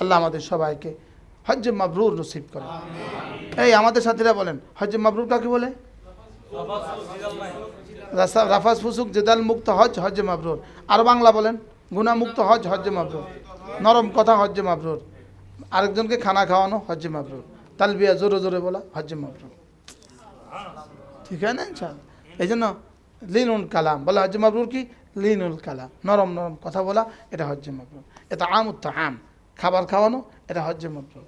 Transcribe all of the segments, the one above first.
আল্লাহ আমাদের সবাইকে হজ্জে মাবরুর নসিব করে। এই আমাদের সাথীরা বলেন, হজ্জে মাবরুর কাকে বলে? রাফাস ফুসুক জেদাল মুক্ত হজ হজ্জে মাবরুর। আর বাংলা বলেন, গুনাহমুক্ত হজ হজ্জে মাবরুর। নরম কথা হজ্জে মাবরুর। আরেকজনকে খানা খাওয়ানো হজ্জে মাবরুর। তালবিয়া জোরে জোরে বলা হজ্জে মাবরুর। ঠিক আছে না ইনশাআল্লাহ? এই জন্য লিনুল কালাম বলা হজ্জে মাবরুর কি? লিনুল কালাম, নরম নরম কথা বলা, এটা হজ্জে মাবরুর। এটা আমুত আম, খাবার খাওয়ানো, এটা হজ্জে মাবরুর।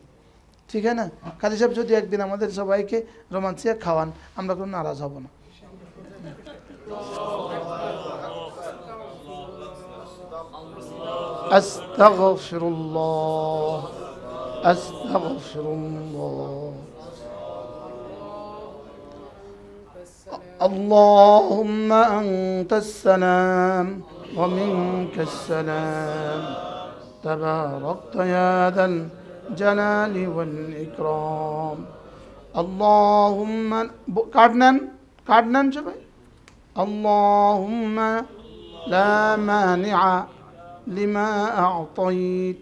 ঠিক আছে না? কাজী সাহেব যদি একদিন আমাদের সবাইকে রোমান্সিয়া খাওয়ান, আমরা কোনো নারাজ হব না। আস্তাগফিরুল্লাহ, আস্তাগফিরুল্লাহ। اللهم أنت السلام ومنك السلام تباركت يا ذا الجلال والإكرام اللهم কাটনেন সবাই اللهم لا مانع لما أعطيت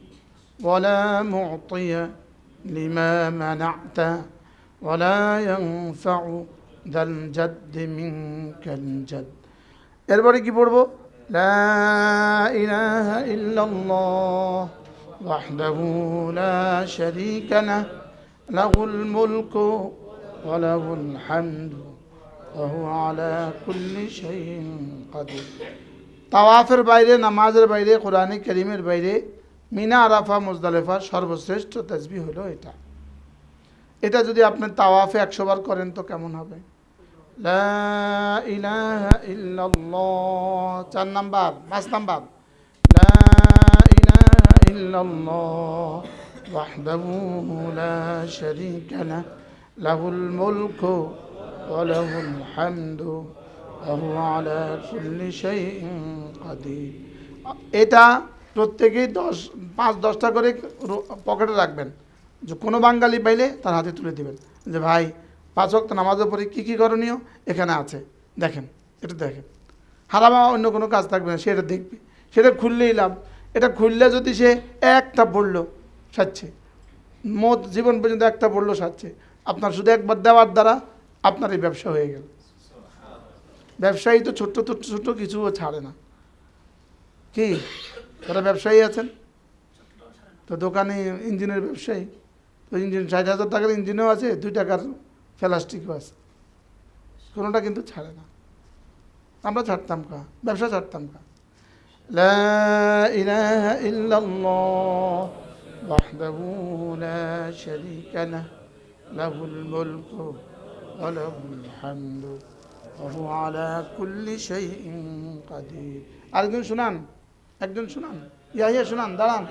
ولا معطي لما منعت ولا ينفع ذا الجد منك الجد। এরপরে কি পড়বো? لا إله إلا الله وحده لا شريك له له الملك وله الحمد وهو على كل شيء قدير। তাওয়াফের বাইরে, নামাজের বাইরে, কোরআনে কারীমের বাইরে মিনা, আরাফা, মুজদালিফা সর্বশ্রেষ্ঠ তাসবিহ হলো এটা। এটা যদি আপনি তাওয়াফে 100 বার করেন তো কেমন হবে? লা ইলাহা ইল্লাল্লাহ 4 নাম্বার, 5 নাম্বার। লা ইলাহা ইল্লাল্লাহ ওয়াহদাহু লা শারীকা লাহু লাহুল মুলকু ওয়া লাহুল হামদু ওয়া হুয়া আলা কুল্লি শাইইন কাদির। এটা প্রত্যেকেই 5-10টা করে পকেটে রাখবেন। যে কোনো বাঙালি পাইলে তার হাতে তুলে দিবেন যে ভাই 5 ওয়াক্ত নামাজের পরে কী কী করণীয় এখানে আছে, দেখেন, এটা দেখেন। হারামা অন্য কোনো কাজ থাকবে না, সেটা দেখবে, সেটা খুললেই লাভ। এটা খুললে যদি সে একটা পড়লো সাচ্ছে, মোট জীবন পর্যন্ত একটা পড়লো সাচ্ছে, আপনার শুধু একবার দেওয়ার দ্বারা আপনার এই ব্যবসা হয়ে গেল। ব্যবসায়ী তো ছোট্ট ছোট্ট ছোট্ট কিছুও ছাড়ে না। কি তারা ব্যবসায়ী আছেন তো, দোকানে ইঞ্জিনের ব্যবসায়ী তো, ইঞ্জিন 60,000 টাকার ইঞ্জিনও আছে, 2 টাকার প্লাস্টিকও আছে, কোনোটা কিন্তু ছাড়ে না। আমরা ছাড়তাম কা, ব্যবসা ছাড়তাম কা। লা ইলাহা ইল্লাল্লাহ ওয়াহদাহু লা শারীকা লাহু লাহুল মুলকু ওয়া লাহুল হামদু ওয়া হুয়া আলা কুল্লি শাইইন কাদির। আরেকজন শুনান, একজন শুনান, ইয়া শুনান, দাঁড়ান।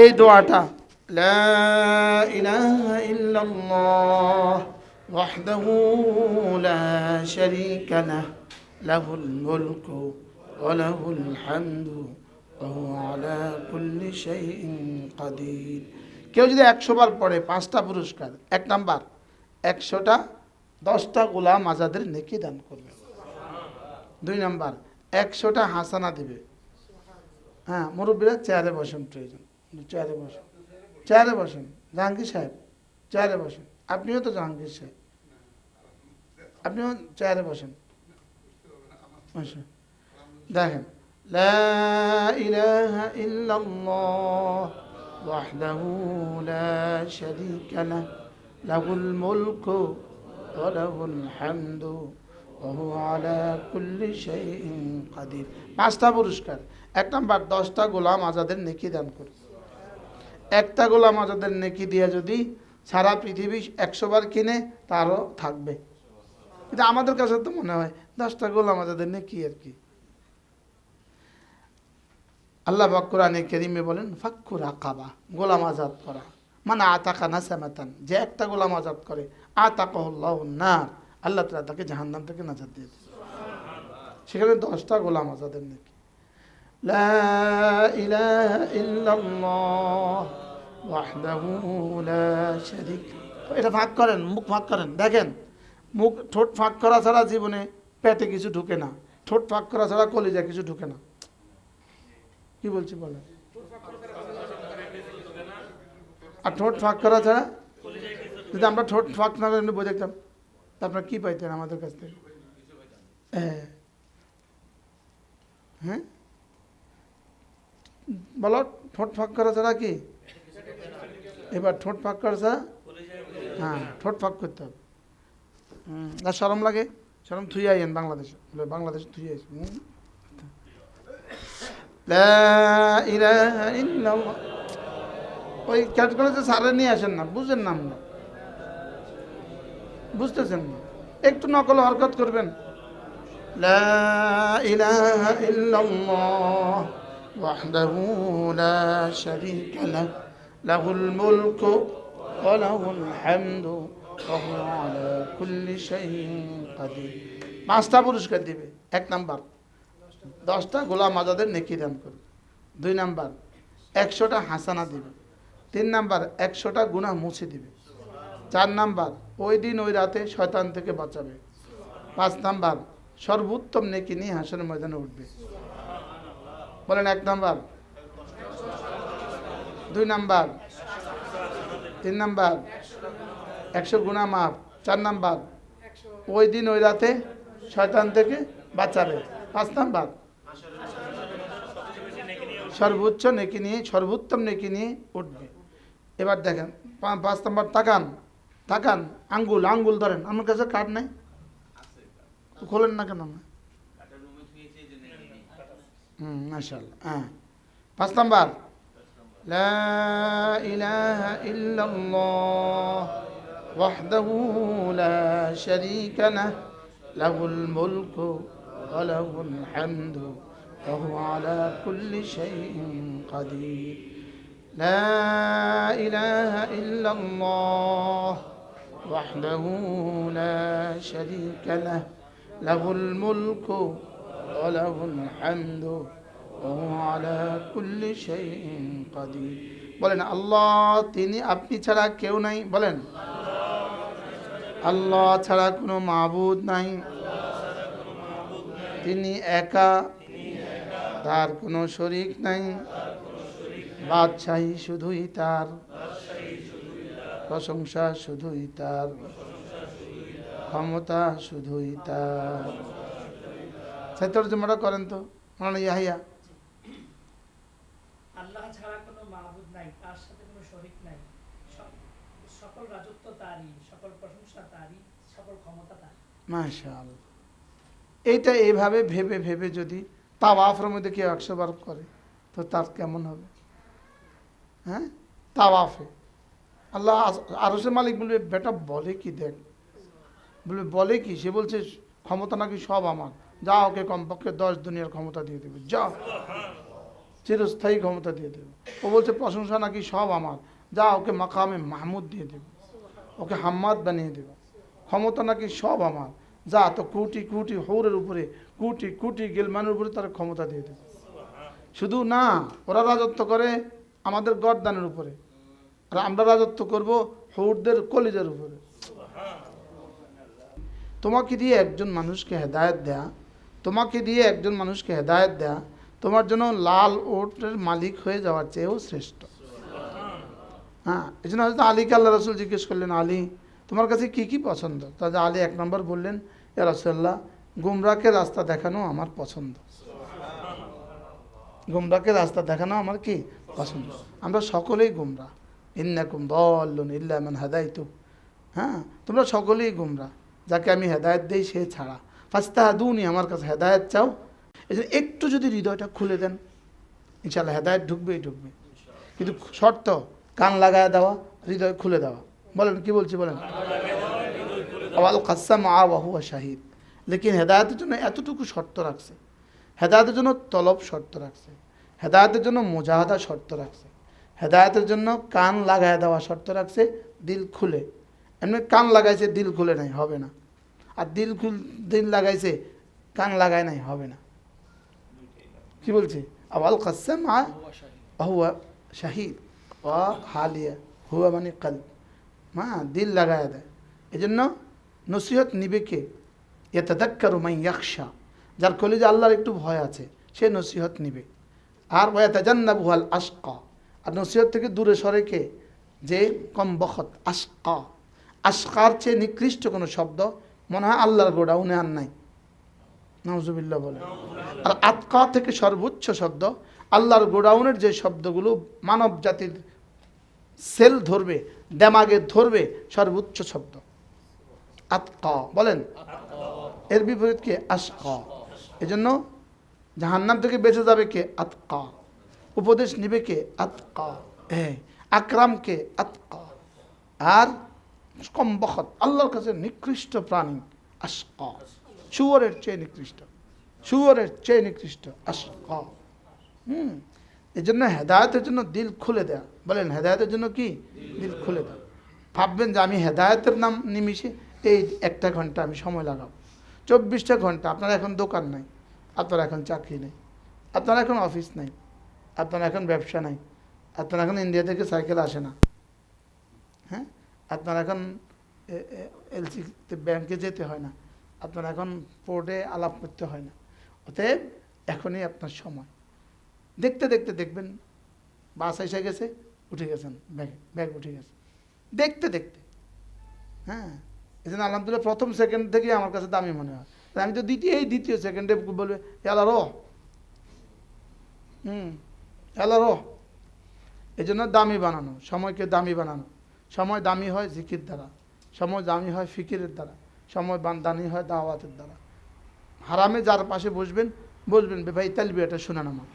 এই দোয়াটা লা ইলাহা ইল্লাল্লাহ ওয়াহদাহু লা শারীকা লাহু লাহুল মুলকু ওয়া লাহুল হামদু ওয়া হুয়া আলা কুল্লি শাইইন কাদির। কেউ যদি 100 বার পড়ে 5টা পুরস্কার। 1 নাম্বার 100টা 10টা গোলাম আজাদের নেকি দান করবে। 2 নাম্বার 100টা হাসানা দিবে। হ্যাঁ, মুরব্বীরা চেয়ারে বসেন, প্রয়োজন চেয়ারে বসেন, চেয়ারে বসেন। জাহাঙ্গীর সাহেব চেয়ারে বসেন, আপনিও তো জাহাঙ্গীর সাহেব, আপনিও চেয়ারে বসেন। দেখেন লা ইলাহা ইল্লাল্লাহ ওয়াহদাহু লা শারীকা লাহু লাহুল মুলকু ওয়া লাহুল হামদু ওয়া হুয়া আলা কুল্লি শাইইন কাদির। 5টা পুরস্কার। 1 নাম্বার 10টা গোলাম আজাদের নেকি দান করবে। একটা গোলাম আজাদের নেকি দিয়ে যদি সারা পৃথিবী 100 বার কিনে তারও থাকবে। কিন্তু আমাদের কাছে তো মনে হয় 10টা গোলাম আজাদের নেকি আর কি। আল্লাহ পাক কোরআনে কারীমে বলেন ফাক্কু রাকাবা, গোলাম আজাদ করা। মানে আতাকা নাসামাতান, যে একটা গোলাম আজাদ করে আতাকাহুল্লাহুন নার, আল্লাহ তাআলা তাকে জাহান্নাম থেকে নাজাত দিয়ে দেন। সেখানে 10টা গোলাম আজাদের নেকি। লা ইলাহা ইল্লাল্লাহ ওয়াহদাহু লা শারীক। এটা ফাঁক করেন, মুখ ফাঁক করেন, দেখেন মুখ ঠোঁট ফাঁক করা ছাড়া জীবনে পেটে কিছু ঢুকে না, ঠোঁট ফাঁক করা ছাড়া কলিজায় কিছু ঢুকে না। কি বলছি বলেন? আর ঠোঁট ফাঁক করা ছাড়া যদি আমরা ঠোঁট ফাঁক না করে বই দেখতাম, তা আপনারা কি পাইতেন আমাদের কাছ থেকে? হ্যাঁ বলো, ঠোঁট ফাঁক করা ছাড়া কি? এবার ঠোঁট ফাঁক করা ছাড়া, হ্যাঁ ঠোঁট ফাঁক করতে হবে। আর শরম লাগে, শরম থুই আইন বাংলাদেশে, বাংলাদেশে থুই আইস। লা ইলাহা ইল্লাল্লাহ। ওই ক্যাট কলেজে সারে নিয়ে আসেন না, বুঝেন না, আমরা বুঝতেছেন না, একটু নকল হরকত করবেন। লা ইলাহা ইল্লাল্লাহ ওয়াহদাহু লা শারীকা লাহু লাহুল মুলকু ওয়া লাহুল হামদু ওয়া হুয়া আলা কুল্লি শাইইন কাদির। 5টা পুরস্কার দিবে। 1 নাম্বার 10টা গোলাম আজাদের নেকি দান করবে। 2 নাম্বার 100টা হাসানা দিবে। 3 নাম্বার 100টা গুনাহ মুছে দিবে। 4 নাম্বার ওই দিন ওই রাতে শয়তান থেকে বাঁচাবে। 5 নাম্বার সর্বোত্তম নেকি নিয়ে হাসরের ময়দানে উঠবে। বলেন 1 নাম্বার, 2 নাম্বার, 3 নাম্বার 100 গুনাহ মাফ, 4 নাম্বার ওই দিন ওই রাতে শয়তান থেকে বাঁচাবে, 5 নাম্বার সর্বোচ্চ নেকি নিয়ে, সর্বোত্তম নেকি নিয়ে উঠবে। এবার দেখেন 5 নাম্বার, তাকান তাকান, আঙ্গুল আঙ্গুল ধরেন। আমার কাছে কার্ড নাই, খোলেন না কেন? মাশাআল্লাহ। হ্যাঁ 5 নাম্বার লা ইলাহা ইল্লাল্লাহ ওয়াহদাহু লা শারীকা লাহু লাহুল মুলকু ওয়া লাহুল হামদু ওয়া হুয়া আলা কুল্লি শাইইন কাদির। লা ইলাহা ইল্লাল্লাহ ওয়াহদাহু লা শারীকা লাহু লাহুল মুলকু ওয়া লাহুল হামদু ওয়া হুয়া আলা কুল্লি শাইইন কাদির। বলেন আল্লাহ, তিনি আপনি ছাড়া কেউ নাই। বলেন আল্লাহ ছাড়া কোনো মাবুদ নাই, তিনি একা, তার কোনো শরীক নাই, বাদশাহী শুধুই তার, প্রশংসা শুধুই তার, ক্ষমতা শুধুই তার। তর্জমাটা করেন তো মাওলানা ইয়াহিয়া। আল্লাহ ছাড়া কোনো মাবুদ নাই, তার সাথে কোনো শরীক নাই, সকল রাজত্ব তারই, সকল প্রশংসা তারই, সকল ক্ষমতা তারই। মাশাআল্লাহ। এইটা এইভাবে ভেবে ভেবে যদি তাওয়াফের মধ্যে কেউ 100 বার করে তো তার কেমন হবে? হ্যাঁ তাওয়াফে আল্লাহ আরশের মালিক বলবে, বেটা বলে কি দেখ, বলে কি? সে বলছে ক্ষমতা নাকি সব আমার, যা ওকে কমপক্ষে 10 দুনিয়ার ক্ষমতা দিয়ে দেবে, যা চিরস্থায়ী ক্ষমতা দিয়ে দেবে। ও বলছে প্রশংসা নাকি সব আমার, যা ওকে মাকামে মাহমুদ দিয়ে দেবে, ওকে হাম্মাদ বানিয়ে দেবে। ক্ষমতা নাকি সব আমার, যা তো কোটি কোটি হৌরের উপরে, কোটি কোটি গিলমানের উপরে তার ক্ষমতা দিয়ে দেবে। শুধু না, ওরা রাজত্ব করে আমাদের গর্দানের উপরে, আর আমরা রাজত্ব করব হৌরদের কলিজার উপরে। তোমাকে দিয়ে একজন মানুষকে হেদায়েত দেয়া, তোমাকে দিয়ে একজন মানুষকে হেদায়েত দেয়া তোমার জন্য লাল ওটের মালিক হয়ে যাওয়ার চেয়েও শ্রেষ্ঠ। হ্যাঁ, এই জন্য হয়তো আলীকে আল্লাহ রসুল জিজ্ঞেস করলেন, আলী তোমার কাছে কি কি পছন্দ? তাহলে আলী 1 নম্বর বললেন, ইয়া রাসূলুল্লাহ, গুমরাহকে রাস্তা দেখানো আমার পছন্দ। গুমরাহকে রাস্তা দেখানো আমার কি পছন্দ। আমরা সকলেই গুমরাহ, ইন্নাকুম দাল্লুন ইল্লা মান হাদাইতু। হ্যাঁ, তোমরা সকলেই গুমরাহ, যাকে আমি হেদায়েত দেই সে ছাড়া। ফাস্তাহাদুনি, আমার কাছে হেদায়েত চাও। এই জন্য একটু যদি হৃদয়টা খুলে দেন, ইনশাআল্লাহ হেদায়েত ঢুকবেই ঢুকবে। কিন্তু শর্ত কান লাগায় দেওয়া, হৃদয় খুলে দেওয়া। বলেন কি বলছি বলেন? আওয়াল কাসাম ওয়া হুয়া শাহিদ। লেকিন হেদায়েতের জন্য এতটুকু শর্ত রাখছে, হেদায়েতের জন্য তলব শর্ত রাখছে, হেদায়েতের জন্য মুজাহাদা শর্ত রাখছে, হেদায়েতের জন্য কান লাগায় দেওয়া শর্ত রাখছে, দিল খুলে। এমনি কান লাগাইছে দিল খুলে নাই, হবে না। আর দিল লাগাইছে কান লাগায় নাই, হবে না। কি বলছে? আওয়াল কাসাম ওয়া হুয়া শাহিদ। হালিয়া, হুয়া মানে কাল, হ্যাঁ, দিল লাগায় দেয়। এই জন্য নসিহত নিবে কে? ইয়াতাযাক্কারু মান ইয়াখশা, যার কলিজা আল্লাহর একটু ভয় আছে সে নসিহত নিবে। আর ওয়াতাজান্নাবুহাল আশকা, আর নসিহত থেকে দূরে সরে কে? যে কম বখত, আশকা। আশকার চেয়ে নিকৃষ্ট কোনো শব্দ মনে হয় আল্লাহর গোডাউনে আর নাই, নাউজুবিল্লাহ বলে। আর আতকা থেকে সর্বোচ্চ শব্দ, আল্লাহর গোডাউনের যে শব্দগুলো মানব জাতির সেল ধরবে, দেমাগে ধরবে, সর্বোচ্চ শব্দ আতকা বলেন। এর বিপরীত কে? আশকা। এজন্য জাহান্নাম থেকে বেঁচে যাবে কে? আতকা। উপদেশ নিবে কে? আতকা। আকরাম কে? আতকা। আর কম বখত, আল্লাহর কাছে নিকৃষ্ট প্রাণী আশকা, শুয়োরের চেয়ে নিকৃষ্ট, শুয়োরের চেয়ে নিকৃষ্ট আশকা। এই জন্য হেদায়তের জন্য দিল খুলে দেয়া, বলেন হেদায়তের জন্য কি? দিল খুলে দেয়া। ভাববেন যে আমি হেদায়তের নাম নিমিশে এই 1 ঘন্টা আমি সময় লাগাবো, 24টা ঘন্টা। আপনার এখন দোকান নাই, আপনার এখন চাকরি নেই, আপনার এখন অফিস নাই, আপনার এখন ব্যবসা নাই, আপনার এখন ইন্ডিয়া থেকে সাইকেল আসে না, হ্যাঁ, আপনার এখন এলসিতে ব্যাংকে যেতে হয় না, আপনার এখন পোর্টে আলাপ করতে হয় না। অতএব এখনই আপনার সময়। দেখতে দেখতে দেখবেন বাস এসে গেছে, উঠে গেছেন, ব্যাগ উঠে গেছে, দেখতে দেখতে। হ্যাঁ, এই জন্য আলহামদুলিল্লাহ প্রথম সেকেন্ড থেকেই আমার কাছে দামি মনে হয়। আমি তো দ্বিতীয় সেকেন্ডে বলবে এলা রো, এলা রো। এই জন্য দামি বানানো, সময়কে দামি বানানো। সময় দামি হয় জিকির দ্বারা, সময় দামি হয় ফিকিরের দ্বারা, সময় দামি হয় দাওয়াতের দ্বারা। হারামে যার পাশে বসবেন ভাই তালবিয়াটা শোনান আমার,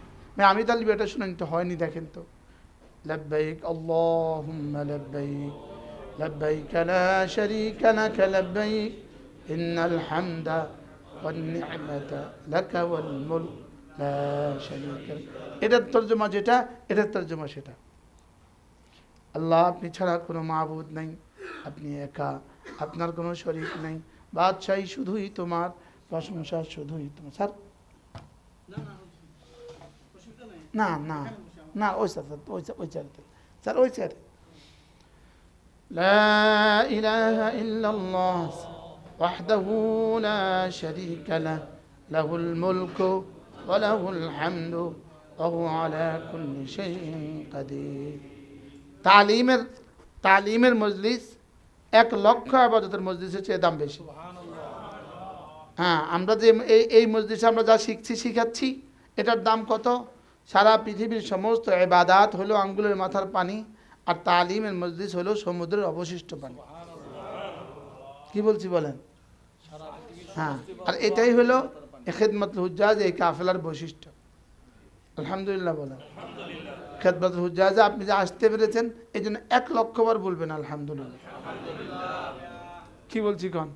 আমি তালবিয়াটা শুনানি তো হয়নি, দেখেন তো। লাব্বাইক আল্লাহুম্মা লাব্বাইক লাব্বাইক লা শারীকা লাক লাব্বাইক ইন্নাল হামদা ওয়ান নি'মাতা লাকা ওয়াল মুলক লা শারীকা লাক। এটার তরজমা যেটা, এটার তরজমা সেটা। আল্লাহ, আপনি ছাড়া কোনো মাবুদ নাই, আপনি একা, আপনার কোনো শরীক নাই, বাদশাহী শুধুই তোমার, প্রশংসা শুধুই তোমার। স্যার না না না, ওই স্যার ওই চেয়ারে স্যার, ওই চেয়ারে। লা ইলাহা ইল্লাল্লাহ ওয়াহদাহু লা শারীকা লাহু লাহুল মুলকু ওয়া লাহুল হামদু ওয়া হুয়া আলা কুল্লি শাইইন কাদির। তালিমের মজলিস 1,00,000 ইবাদতের মজলিসের চেয়ে দাম বেশি। হ্যাঁ, আমরা যে এই মজলিসে আমরা যা শিখাচ্ছি, এটার দাম কত? সারা পৃথিবীর সমস্ত ইবাদাত হলো আঙ্গুলের মাথার পানি, আর তালিমের মজলিস হলো সমুদ্রের অবশিষ্ট পানি। কি বলছি বলেন? হ্যাঁ, আর এটাই হলো খিদমতুল হুজ্জাজ, এই কাফেলার বৈশিষ্ট্য। আলহামদুলিল্লাহ বলেন। খিদমতুল হুজ্জাজে আপনি যে আসতে পেরেছেন, এই জন্য 1,00,000 বার বলবেন আলহামদুলিল্লাহ। কি বলছি কন?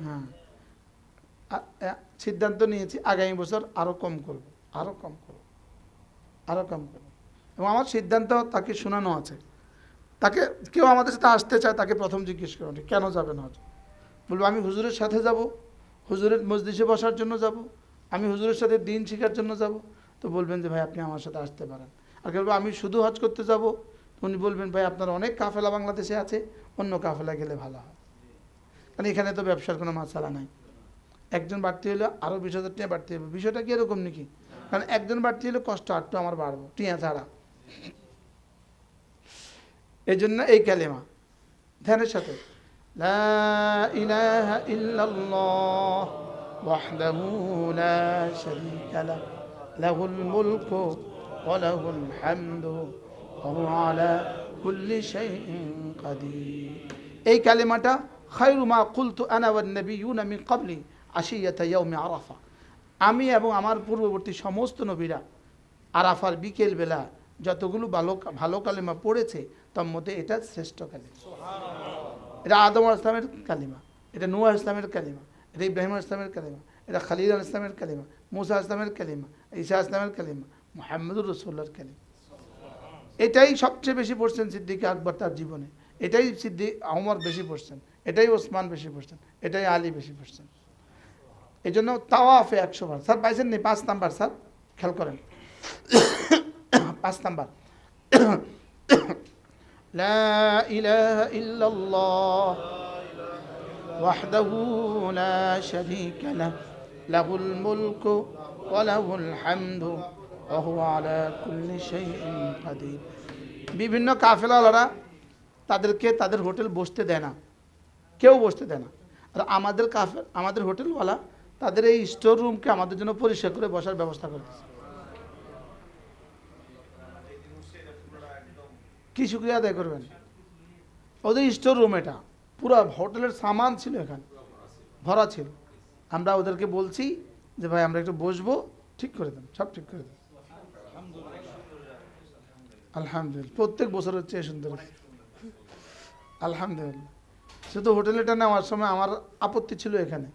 হ্যাঁ, সিদ্ধান্ত নিয়েছি আগামী বছর আরো কম করব, আরো কম করব, আরো কম করব। এবং আমার সিদ্ধান্ত তাকে শোনানো আছে। তাকে কেউ আমাদের সাথে আসতে চায়, তাকে প্রথম জিজ্ঞেস করুন কেন যাবে না? বলবো আমি হুজুরের সাথে যাব, হুজুরের মজলিসে বসার জন্য যাব, আমি হুজুরের সাথে দিন শেখার জন্য যাব। তো বলবেন যে ভাই আপনি আমার সাথে আসতে পারেন। আর কেউ আমি শুধু হজ করতে যাব, তো উনি বলবেন ভাই আপনার অনেক কাফেলা বাংলাদেশে আছে, অন্য কাফেলা গেলে ভালো হয়, কারণ এখানে তো ব্যবসার কোনো মাসালা নাই। একজন বাড়তি হলে আরও 20,000 টাকা বাড়তে হবে। বিষয়টা কি এরকম নাকি? কারণ একজন বাড়তি হলে কষ্ট আটটু আমার বাড়বো, টিয়া ছাড়া। এই জন্য এই কালেমা ধ্যানের সাথে, লা ইলাহা ইল্লাল্লাহ ওয়াহদাহু লা শারীকা লাহু লাহুল মুলকু ওয়া লাহুল হামদু ওয়া হুয়া আলা কুল্লি শাইইন কাদির। এই কালেমাটা খায়রু মা কুলতু আনা ওয়ান নাবিয়্যুনা মিন ক্বাবলি আশিয়াতা ইয়াউমি আরাফা। আমি এবং আমার পূর্ববর্তী সমস্ত নবীরা আরাফার বিকেল বেলা যতগুলো ভালো কালেমা পড়েছে, তার মধ্যে এটা শ্রেষ্ঠ কালিমা। এটা আদম আলাইহিস সালামের কালিমা, এটা নূহ আলাইহিস সালামের কালিমা, এটা ইব্রাহিম আলাইহিস সালামের কালিমা, এটা খালিল আলাইহিস সালামের কালিমা, মুসা আলাইহিস সালামের কালিমা, ঈসা আলাইহিস সালামের কালিমা, মুহাম্মদুর রাসূলুল্লাহর কালিমা। এটাই সবচেয়ে বেশি পড়ছেন সিদ্দিক আকবর তার জীবনে, এটাই সিদ্দিক ওমর বেশি পড়ছেন, এটাই ওসমান বেশি পড়ছেন, এটাই আলী বেশি পড়ছেন। এই জন্য তাওয়াফে 100 বার। স্যার পাইছেন নি? 5 নাম্বার স্যার, খেয়াল করেন, 5 নাম্বার। লা ইলাহা ইল্লাল্লাহ ওয়াহদাহু লা শারীকা লাহ লাহুল মুলকু ওয়া লাহুল হামদু ওয়া হুয়া আলা কুল্লি শাইইন কাদির। বিভিন্ন কাফেলাওয়ালারা তাদেরকে তাদের হোটেল বসতে দেয় না, কেউ বসতে দেয় না। আর আমাদের হোটেলওয়ালা তাদের এই স্টোর রুমকে আমাদের জন্য পরিষ্কার করে বসার ব্যবস্থা করতেছে। কি শুক্রিয়া আদায় করবেন? ওদের স্টোর রুম, এটা পুরো হোটেলের সামান ছিল, এখানে ভরা ছিল। আমরা ওদেরকে বলছি যে ভাই আমরা একটু বসবো, ঠিক করে দেন, সব ঠিক করে দেন। আলহামদুলিল্লাহ, প্রত্যেক বছর হচ্ছে সুন্দর, আলহামদুলিল্লাহ। শুধু হোটেলটা নেওয়ার সময় আমার আপত্তি ছিল এখানে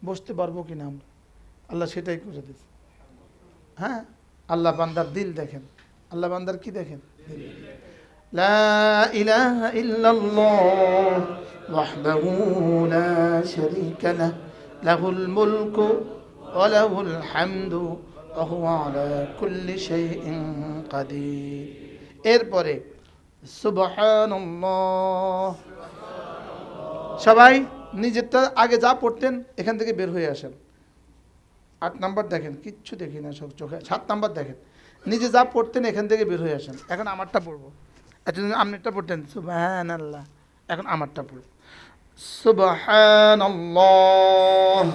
বসতে পারবো কিনা আমরা, আল্লাহ সেটাই করে দিয়েছে। হ্যাঁ, আল্লাহ বান্দার দিল দেখেন, আল্লাহ বান্দার কি দেখেন, দিল। লা ইলাহা ইল্লাল্লাহ ওয়াহদাহু লা শারীকা লাহ লাহুল মুলকু ওয়া লাহুল হামদু ওয়া হুয়া আলা কুল্লি শাইইন কাদির। এরপরে সুবহানাল্লাহ। সবাই নিজেরটা আগে যা পড়তেন এখান থেকে বের হয়ে আসেন। 8 নাম্বার দেখেন, কিচ্ছু দেখি না সব চোখে। 7 নাম্বার দেখেন, নিজে যা পড়তেন এখান থেকে বের হয়ে আসেন। এখন আমারটা পড়বো, এতদিন আপনারটা পড়তেন সুবহানাল্লাহ, এখন আমারটা পড়ব সুবহানাল্লাহ।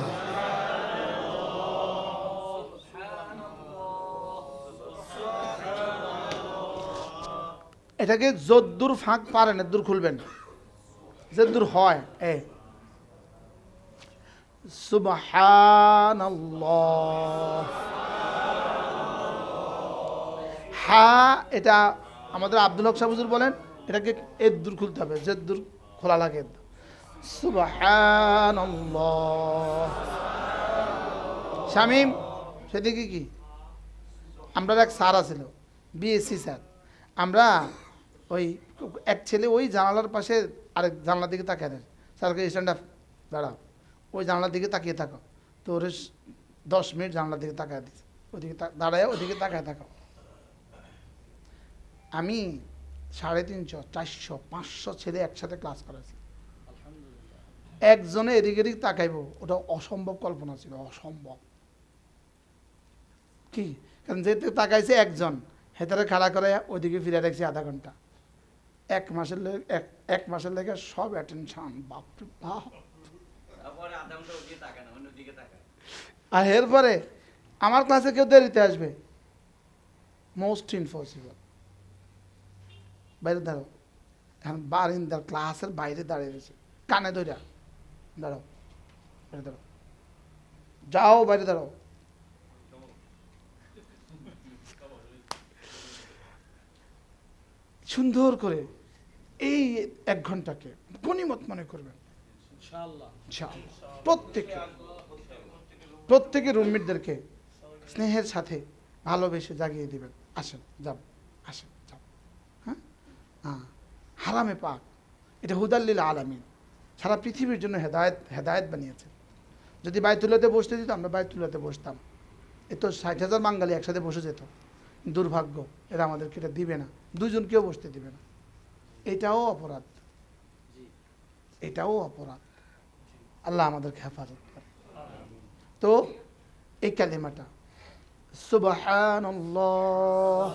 এটাকে যদ্দূর ফাঁক পারেন এদ্দূর খুলবেন, যদ্দূর হয়। সুবহানাল্লাহ। হা, এটা আমাদের আব্দুল হক সাহেব হুজুর বলেন এটাকে এদ্দূর খুলতে হবে, যদ্দূর খোলা লাগে। সুবহানাল্লাহ। শামীম, সেদিকে কি আমরা এক স্যার আছিল, বিএসসি স্যার। আমরা ওই এক ছেলে ওই জানালার পাশে আরেক জানলার দিকে তাকিয়ে দেন, স্যারকে স্ট্যান্ড আপ দাঁড়াও, ওই জানলার দিকে তাকিয়ে থাকো। তো ওর 10 মিনিট জানলার দিকে তাকায় দিচ্ছে, ওইদিকে দাঁড়ায় ওইদিকে তাকায় থাকো। আমি 350, 400, 500 ছেলে একসাথে ক্লাস করেছি, একজনে এদিকে এদিক তাকাইব, ওটা অসম্ভব কল্পনা ছিল, অসম্ভব। কি, কারণ যেতে তাকাইছে একজন, হেতারে খাড়া করে ওইদিকে ফিরে রাখছি আধা ঘন্টা। 1 মাসের লেগে সব অ্যাটেনশন, বাপরে বাপ। আর এরপরে আমার ক্লাসে কেউ দেরিতে আসবে, মোস্ট ইম্পসিবল। বাইরে দাঁড়াও, এখন বারিন্দার ক্লাসের বাইরে দাঁড়িয়ে রয়েছে, কানে ধরা, দাঁড়াও, বাইরে দাঁড়াও, যাও বাইরে দাঁড়াও। সুন্দর করে এই 1 ঘন্টাকে গনিমত মনে করবেন ইনশাআল্লাহ। প্রত্যেকে রুমমেটদেরকে স্নেহের সাথে ভালোবেসে জাগিয়ে দিবেন, আসেন যাব, আসেন যাব। হ্যাঁ, হারামে পাক, এটা হুদাল্লিল আলামিন, সারা পৃথিবীর জন্য হেদায়েত বানিয়েছে। যদি বাইতুল্লাহতে বসতে দিত আমরা বাইতুল্লাহতে বসতাম, এ তো 60,000 বাঙালি একসাথে বসে যেত। দুর্ভাগ্য, এরা আমাদেরকে এটা দিবে না, 2 জনকেও বসতে দিবে না। এটাও অপরাধ, এটাও অপরাধ। আল্লাহ আমাদেরকে হেফাজত করে। তো এই কালিমাটা সুবহানাল্লাহ।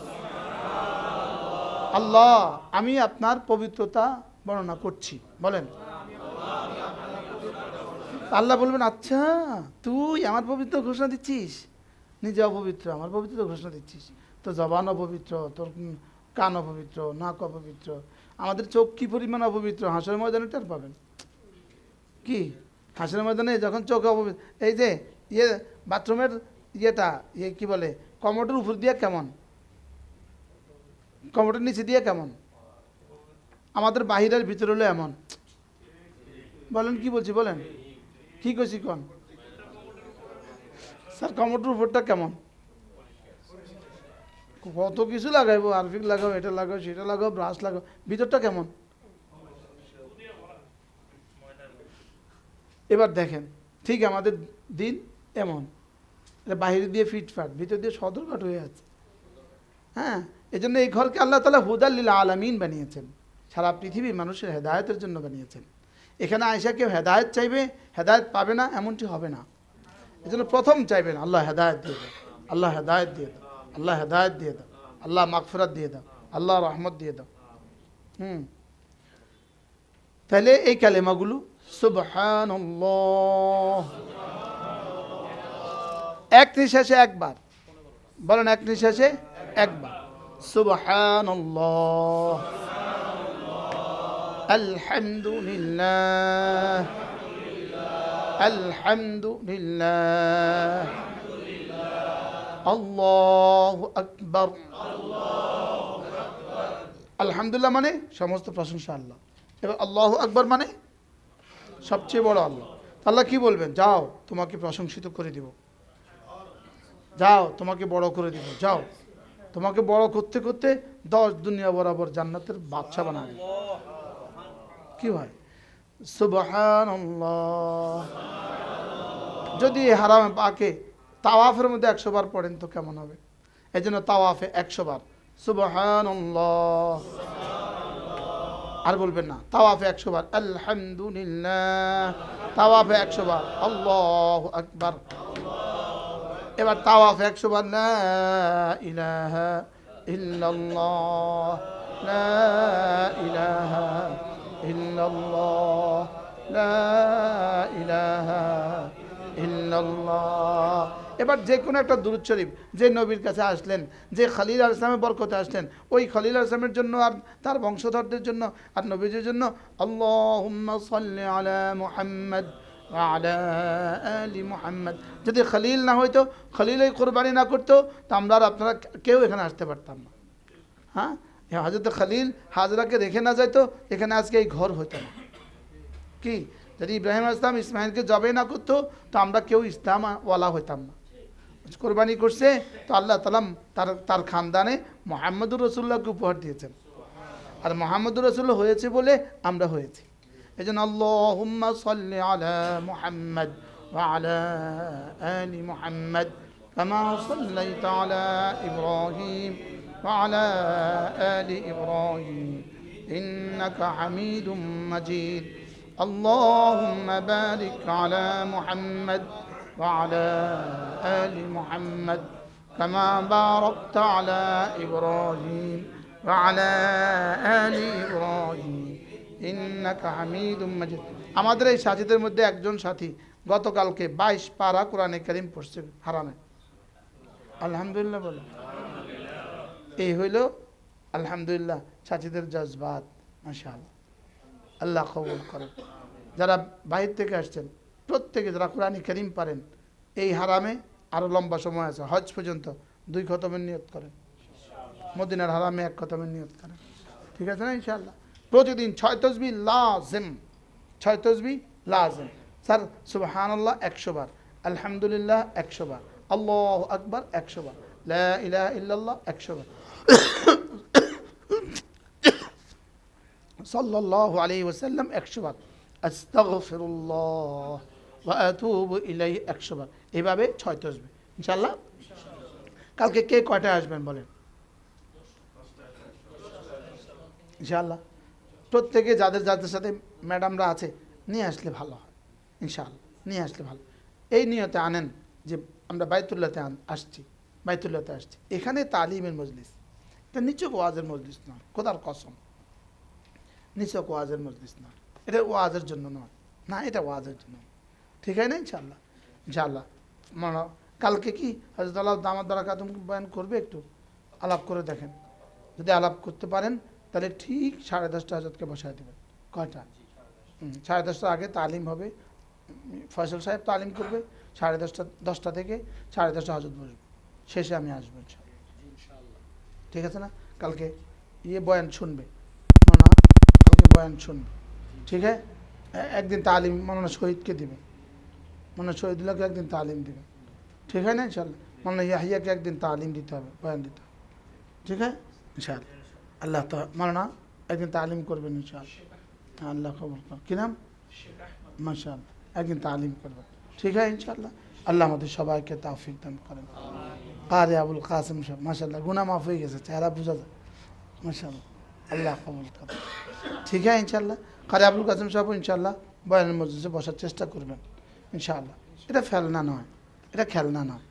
আল্লাহ, আমি আপনার পবিত্রতা বর্ণনা করছি, বলেন। আল্লাহ বলবেন আচ্ছা তুই আমার পবিত্র ঘোষণা দিচ্ছিস, নিজে অপবিত্র, আমার পবিত্র ঘোষণা দিচ্ছিস। তো জবান অপবিত্র, তোর কান অপবিত্র, নাক অপবিত্র, আমাদের চোখ কি পরিমাণ অপবিত্র হাসরের ময়দানে টের পাবেন। কি, হাসরের ময়দানে যখন চোখ অপবিত্র, এই যে বাথরুমের কি বলে, কমোডের উপর দিয়ে কেমন, কমোডের নিচে দিয়ে কেমন, আমাদের বাহিরের ভিতরে হলো এমন। বলেন কি বলছি, বলেন কি কইছি কোন স্যার, কমোডের উপরটা কেমন, কত কিছু লাগাইবো, আরফিক লাগাও, এটা লাগাও, সেটা লাগাও, ব্রাশ লাগাও, ভিতরটা কেমন। এবার দেখেন, ঠিক আমাদের দিন এমন, বাহিরে দিয়ে ফিটফাট, ভিতর দিয়ে সদরঘাট হয়ে আছে। হ্যাঁ, এই জন্য এই ঘরকে আল্লাহ তাআলা হুদাল লিল আলামিন বানিয়েছেন, সারা পৃথিবীর মানুষের হেদায়েতের জন্য বানিয়েছেন। এখানে আয়েশা কেউ হেদায়েত চাইবে, হেদায়েত পাবে না, এমনটি হবে না। এই জন্য প্রথম চাইবেন আল্লাহ হেদায়েত দিয়ে দাও, আল্লাহ হেদায়েত দিয়ে দাও, আল্লাহ হেদায়েত দিয়ে দাও, আল্লাহ মাগফিরাত দিয়ে দাও, আল্লাহ রহমত দিয়ে দাও। তাহলে এই কালেমাগুলো সুবহানাল্লাহ, এক নিঃশ্বাসে একবার বলেন, এক নিঃশ্বাসে একবার সুবহানাল্লাহ, আলহামদুলিল্লাহ, আলহামদুলিল্লাহ, আল্লাহু আকবার। আলহামদুলিল্লাহ মানে সমস্ত প্রশংসা আল্লাহ। এবার আল্লাহু আকবার মানে সবচেয়ে বড় আল্লাহ। আল্লাহ কি বলবেন? যাও তোমাকে প্রশংসিত করে দিব, যাও তোমাকে বড় করে দিব, যাও তোমাকে বড় করতে করতে 10 দুনিয়া বরাবর জান্নাতের বাদশা বানাবে। কি হয়? সুবহানাল্লাহ। যদি হারামে পাকে তাওয়াফের মধ্যে 100 বার পড়েন তো কেমন হবে? এই জন্য তাওয়াফে 100 বার সুবহানাল্লাহ। আর বলবেন না, তাওয়াফে 100 বার আলহামদুলিল্লাহ, তাওয়াফে 100 বার আল্লাহু আকবার। এবার তাওয়াফে 100 বার লা ইলাহা ইল্লাল্লাহ, লা ইলাহা ইল্লাল্লাহ, লা ইলাহা ইল্লাল্লাহ। এবার যে কোনো একটা দুরূদ শরীফ, যে নবীর কাছে আসলেন, যে খলিল আলাইহিস সালামের বরকতে আসলেন, ওই খলিল আলাইহিস সালামের জন্য আর তার বংশধরদের জন্য আর নবীদের জন্য আল্লাহুম্মা সাল্লি আলা মুহাম্মদ ওয়া আলা আলি মুহাম্মদ। যদি খলিল না হইতো, খলিলই কুরবানি না করতো, তো আমরা আর আপনারা কেউ এখানে আসতে পারতাম না। হ্যাঁ, হযরত খলিল হাজরাকে রেখে না যাইতো, এখানে আজকে এই ঘর হইতো না। কি, যদি ইব্রাহিম আলাইহিস সালাম ইসমাইলকে জবে না করতো, তো আমরা কেউ ইসলাম ওয়ালা হইতাম না। কোরবানি করছে তো আল্লাহ তাআলা তার খানদানে মুহাম্মদুর রাসূলুল্লাহকে উপহার দিয়েছেন, আর মুহাম্মদুর রাসূল হয়েছে বলে আমরা হয়েছি। এই জন্য আল্লাহুম্মা সাল্লি আলা মুহাম্মদ ওয়া আলা আলি মুহাম্মদ কামা সাল্লাইতা আলা ইব্রাহিম ওয়া আলা আলি ইব্রাহিম ইন্নাকা হামিদুম মাজিদ। اللهم بارك على محمد وعلى آل محمد كما باركت على إبراهيم وعلى آل إبراهيم إنك حميد مجيد। আমাদের এই সাথীদের মধ্যে একজন সাথী গতকালকে 22 পারা কোরআনে কারীম পড়ছে হারামে। আলহামদুলিল্লাহ বলে। এই হইল আলহামদুলিল্লাহ সাথীদের জজবাত। মাশাআল্লাহ, আল্লাহ কবুল করেন। যারা বাহির থেকে আসছেন প্রত্যেকে যারা কোরআনী কারীম পারেন, এই হারামে আরও লম্বা সময় আছে, হজ পর্যন্ত 2 খতমের নিয়ত করেন, মদিনার হারামে 1 খতমের নিয়ত করেন। ঠিক আছে না? ইনশাআল্লাহ প্রতিদিন 6 তাসবিহ লাজিম, 6 তাসবিহ লাজিম। স্যার সুবহানাল্লাহ 100 বার, আলহামদুলিল্লাহ 100 বার, আল্লাহু আকবার 100 বার, লা ইলাহা ইল্লাল্লাহ 100 বার, সাল্লাল্লাহু আলাইহি ওয়াসাল্লাম 100 বার, আস্তাগফিরুল্লাহ ওয়া আতুবু ইলাইহি 100 বার। এইভাবে 6 তাসবিহ ইনশাআল্লাহ। কালকে কে কয়টায় আসবেন বলেন? ইনশাআল্লাহ প্রত্যেকে যাদের যাদের সাথে ম্যাডামরা আছে নিয়ে আসলে ভালো হয়। ইনশাআল্লাহ নিয়ে আসলে ভালো। এই নিয়তে আনেন যে আমরা বাইতুল্লাহতে আসছি, বাইতুল্লাহতে আসছি। এখানে তালিমের মজলিস, এটা নিচক ওয়াজের মজলিস নয়, খোদার কসম, নিচক ওয়াজের মজলিস নয়। এটা ওয়াজের জন্য নয়, না এটা ওয়াজের জন্য। ঠিক আছে না? ইনশাআল্লাহ ইনশাআল্লাহ। মানে কালকে কি হযরত আল্লাহ দামাত বারাকাতুহু বয়ান করবে, একটু আলাপ করে দেখেন। যদি আলাপ করতে পারেন তাহলে ঠিক 10:30 হযরতকে বসায় দেবেন। কয়টা? 10:30টার আগে তালিম হবে, ফয়সাল সাহেব তালিম করবে। 10:30 থেকে 10:30 হযরত বসবে, শেষে আমি আসবো ইনশাআল্লাহ। ঠিক আছে না? কালকে বয়ান শুনবে, কালকে বয়ান শুনবে। ঠিক আছে? একদিন তালিম মৌলানা শহীদকে দিবেন, মৌলানা শহীদুল্লাহকে একদিন তালিম দিবেন। ঠিক আছে না? ইনশাআল্লাহ মৌলানা ইয়াহিয়াকে একদিন তালিম দিতে হবে, বয়ান দিতে হবে। ঠিক আছে ইনশাআল্লাহ। আল্লাহ তো মৌলানা একদিন তালিম করবেন ইনশাআল্লাহ। আল্লাহ খবর কর, কি নাম? মাশাআল্লাহ, একদিন তালিম করবেন। ঠিক আছে ইনশাআল্লাহ। আল্লাহ আমাদের সবাইকে তৌফিক দান করেন। কারি আবুল কাসিম সাহেব মাশাআল্লাহ গুনাহ মাফ হয়ে গেছে, চেহারা বোঝা যায়। মাশাআল্লাহ, আল্লাহ কবুল করেন। ঠিক আছে ইনশাল্লাহ। কারি আবুল কাসেম সাহেব ইনশাল্লাহ বয়ানের মজলিসে বসার চেষ্টা করবেন ইনশাআল্লাহ। এটা ফেলনা নয়, এটা খেলনা নয়,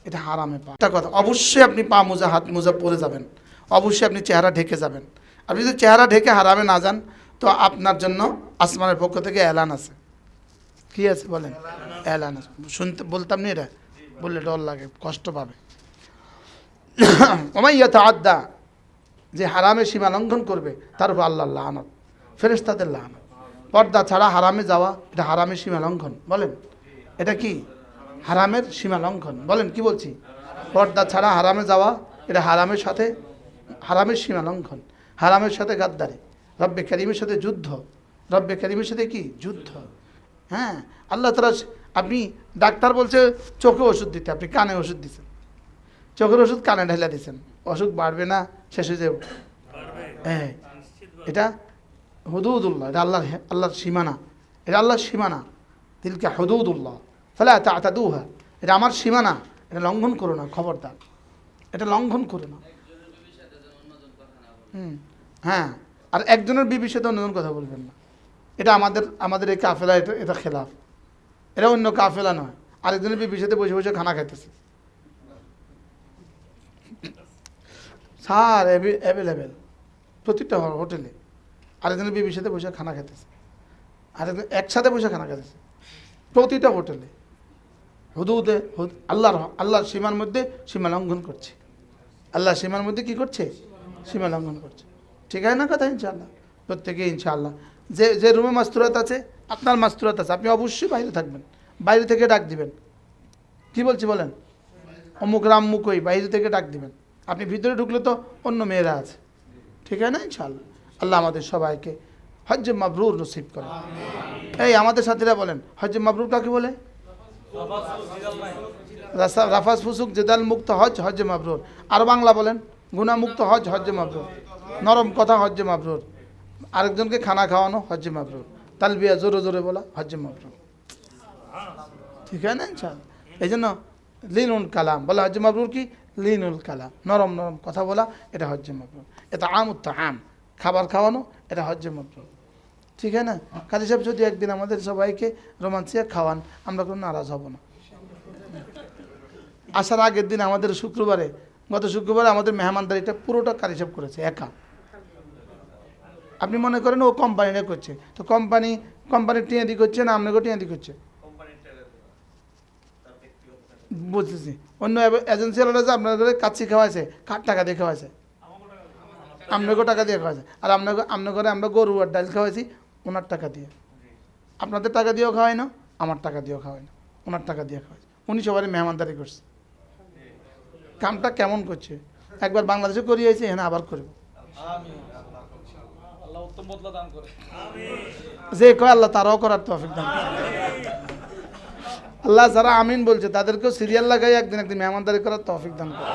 এটা হারামে পা। একটা কথা, অবশ্যই আপনি পা মোজা হাত মোজা পরে যাবেন, অবশ্যই আপনি চেহারা ঢেকে যাবেন। আপনি যদি চেহারা ঢেকে হারামে না যান তো আপনার জন্য আসমানের পক্ষ থেকে এলান আছে। কি আছে বলেন? এলান আছে। শুনতে বলতাম না, এটা বললে ডর লাগে, কষ্ট পাবে। ওমাইয়া তাআদ্দা, যে হারামে সীমা লঙ্ঘন করবে তার উপর আল্লাহর লানত, ফেরেশতাদের লানত। পর্দা ছাড়া হারামে যাওয়া, এটা হারামের সীমা লঙ্ঘন। বলেন এটা কি? হারামের সীমা লঙ্ঘন। বলেন কি বলছি? পর্দা ছাড়া হারামে যাওয়া, এটা হারামের সাথে, হারামের সীমা লঙ্ঘন, হারামের সাথে গাদ্দারি, রব্বে কারিমের সাথে যুদ্ধ, রব্বে কারিমের সাথে কি যুদ্ধ। হ্যাঁ, আল্লাহ তাআলা, আপনি ডাক্তার বলছে চোখে ওষুধ দিতে, আপনি কানে ওষুধ দিচ্ছেন, চোখের ওষুধ কানে ঢেলা দিচ্ছেন, অসুখ বাড়বে না, শেষ হয়ে যাবে। হ্যাঁ, এটা হুদুদুল্লাহ, এটা আল্লাহর সীমানা, এটা আল্লাহর সীমানা। তিলকা হুদুদুল্লাহ ফালা তা'তাদুহা, এটা আমার সীমানা, এটা লঙ্ঘন করো না, খবরদার, এটা লঙ্ঘন করো না। হ্যাঁ, আর একজনের বিবির সাথে অন্যজন কথা বলবেন না, এটা আমাদের এই কাফেলা, এটা খেলাফ, এটা অন্য কাফেলা নয়। আরেকজনের বিবির সাথে বসে বসে খানা খাইতেছে, স্যার অ্যাভেলেবেল প্রতিটা হোটেলে আরেকজনের বিবির সাথে বসে খানা খেতেছে, আরেকজন একসাথে বসে খানা খেতেছে প্রতিটা হোটেলে। হুদুদে আল্লাহর সীমার মধ্যে সীমা লঙ্ঘন করছে, আল্লাহর সীমার মধ্যে কি করছে? সীমা লঙ্ঘন করছে। ঠিক আছে না কথা? ইনশাআল্লাহ প্রত্যেকে ইনশাআল্লাহ। যে রুমে মাস্তুরাত আছে, আপনার মাস্তুরাত আছে, আপনি অবশ্যই বাইরে থাকবেন, বাইরে থেকে ডাক দিবেন। কি বলছি বলেন? অমুক রামমুখ ওই বাইরে থেকে ডাক দিবেন। আপনি ভিতরে ঢুকলে তো অন্য মেয়েরা আছে। ঠিক আছে না? ইনশাআল্লাহ আল্লাহ আমাদের সবাইকে হজ্জে মাবরুর নসিব করে। এই আমাদের সাথীরা বলেন, হজ্জে মাবরুর কাকে বলে? রাফাস ফুসুক জেদাল মুক্ত হজ, হজ্জে মাবরুর। আর বাংলা বলেন, গুনাহ মুক্ত হজ, হজ্জে মাবরুর। নরম কথা, হজ্জে মাবরুর। আরেকজনকে খানা খাওয়ানো, হজ্জে মাবরুর। তালবিয়া জোরে জোরে বলা, হজ্জে মাবরুর। ঠিক আছে না? ইনশাআল্লাহ এই জন্য লিনুল কালাম বলা, হজ্জে মাবরুর কি? লিনুল কালাম, নরম নরম কথা বলা, এটা হজ্জে মাবরুর। এটা আমুত আম, খাবার খাওয়ানো, এটা হজ্জে মাবরুর। ঠিক আছে না? কাজী সাহেব যদি একদিন আমাদের সবাইকে রোমান্সিয়া খাওয়ান, আমরা কোনো নারাজ হব না। আসার আগের দিন আমাদের শুক্রবারে, গত শুক্রবারে আমাদের মেহমানদারিটা পুরোটা কাজী সাহেব করেছে একা। আপনি মনে করেন ও কোম্পানিটা করছে, তো কোম্পানির টিয়াদি করছে না আপনাকে টিয়াদি করছে? বুঝতেছি, অন্য এজেন্সি ওরা যে আপনাদের কাচ্চি খাওয়াইছে, কার টাকা দিয়ে খাওয়াইছে? আপনাকেও টাকা দিয়ে খাওয়াইছে। আর আপনার ঘরে আমরা গরু আর ডাল খাওয়াইছি ওনার টাকা দিয়ে। আপনাদের টাকা দিয়েও খাওয়াই না, আমার টাকা দিয়েও খাওয়াই না, ওনার টাকা দিয়ে খাওয়াইছে। উনি সবারই মেহমানদারি করছে। কামটা কেমন করছে? একবার বাংলাদেশে করিয়েছে, এখানে আবার করব। যে কয় আল্লাহ তারাও করার তৌফিক দান করে। আল্লাহ যারা আমিন বলছে তাদেরকেও সিরিয়াল লাগাই একদিন মেহমানদারি করার তৌফিক দান করে।